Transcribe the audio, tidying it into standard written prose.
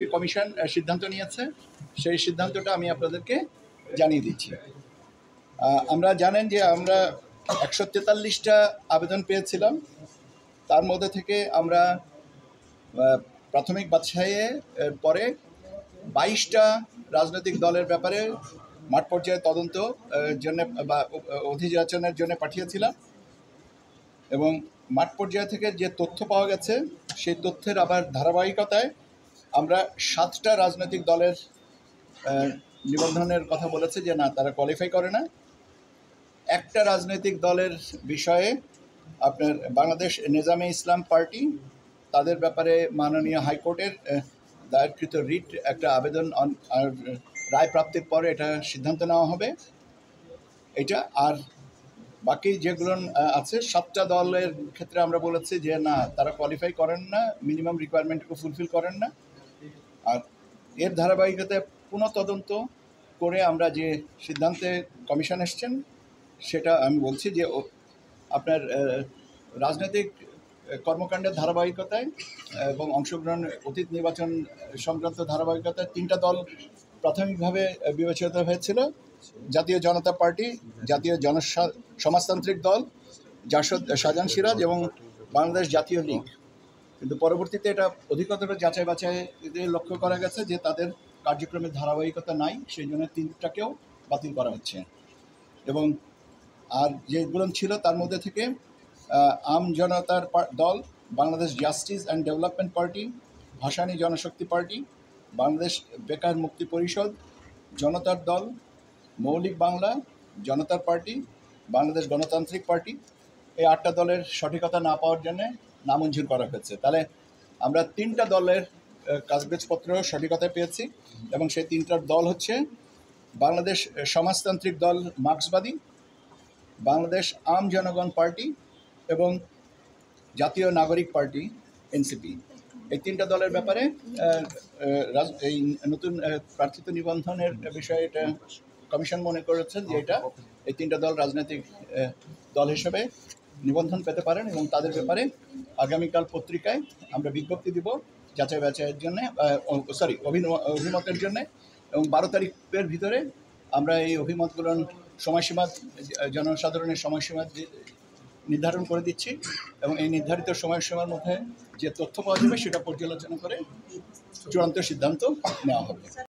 Commission সিদ্ধান্ত নিয়েছে, সেই সিদ্ধান্তটা আমি আপনাদেরকে জানিয়ে দিচ্ছি। আমরা জানেন যে আমরা 143টা আবেদন পেয়েছিলাম। তার মধ্যে থেকে আমরা প্রাথমিক বাছাইয়ের পরে 22টা রাজনৈতিক দলের ব্যাপারে মাঠ পর্যায়ে তদন্ত জন্য বা অধিযাচনের জন্য পাঠিয়েছিলাম, এবং মাঠ পর্যায় থেকে যে তথ্য পাওয়া গেছে সেই তথ্যের আবার ধারাবাহিকতায় আমরা 7টা রাজনৈতিক দলের নিবন্ধনের কথা বলেছে যে না, তারা কোয়ালিফাই করে না। একটা রাজনৈতিক দলের বিষয়ে আপনার বাংলাদেশ নেজামে ইসলাম পার্টি, তাদের ব্যাপারে মাননীয় হাইকোর্টের দায়েরকৃত রিট একটা আবেদন রায় প্রাপ্তির পরে এটা সিদ্ধান্ত নেওয়া হবে। এটা আর বাকি যেগুলো আছে 7টা দলের ক্ষেত্রে আমরা বলেছি যে না, তারা কোয়ালিফাই করেন না, মিনিমাম রিকোয়ারমেন্টকে ফুলফিল করেন না। আর এর ধারাবাহিকতায় পুনঃ তদন্ত করে আমরা যে সিদ্ধান্তে কমিশন এসছেন সেটা আমি বলছি যে আপনার রাজনৈতিক কর্মকাণ্ডের ধারাবাহিকতায় এবং অংশগ্রহণ অতীত নির্বাচন সংক্রান্ত ধারাবাহিকতায় 3টা দল প্রাথমিকভাবে বিবেচিত হয়েছিল: জাতীয় জনতা পার্টি, জাতীয় সমাজতান্ত্রিক দল, জাসদ শাহজাহান সিরাজ এবং বাংলাদেশ জাতীয় লীগ। কিন্তু পরবর্তীতে এটা অধিকতর যাচাই বাছাই লক্ষ্য করা গেছে যে তাদের কার্যক্রমের ধারাবাহিকতা নাই, সেই জন্য 3টাকেও বাতিল করা হচ্ছে। এবং আর যেগুলো ছিল তার মধ্যে থেকে আম জনতার দল, Bangladesh justice and development party, Bhashani Janashakti party, Bangladesh বেকার মুক্তি পরিষদ, জনতার দল, মৌলিক বাংলা, জনতার পার্টি, বাংলাদেশ গণতান্ত্রিক পার্টি, এই 8টা দলের সঠিকতা না পাওয়ার জন্য নামঞ্জুর করা হয়েছে। তাহলে আমরা 3টা দলের কাগজপত্র সঠিকতা পেয়েছি, এবং সেই 3টার দল হচ্ছে বাংলাদেশ সমাজতান্ত্রিক দল মার্ক্সবাদী, বাংলাদেশ আম জনগণ পার্টি এবং জাতীয় নাগরিক পার্টি এনসিপি। এই 3টা দলের ব্যাপারে এই নতুন প্রার্থিত নিবন্ধনের বিষয়ে এটা কমিশন মনে করেছেন যে এই 3টা দল রাজনৈতিক দল হিসেবে নিবন্ধন পেতে পারেন, এবং তাদের ব্যাপারে আগামীকাল পত্রিকায় আমরা বিজ্ঞপ্তি দিব যাচাই বাছাইয়ের জন্যে, অভিমতের জন্যে, এবং 12 তারিখের ভিতরে আমরা এই অভিমতগুলোর সময়সীমা, জনসাধারণের সময়সীমা নির্ধারণ করে দিচ্ছি, এবং এই নির্ধারিত সময়সীমার মধ্যে যে তথ্য পাওয়া যাবে সেটা পর্যালোচনা করে চূড়ান্ত সিদ্ধান্ত নেওয়া হবে।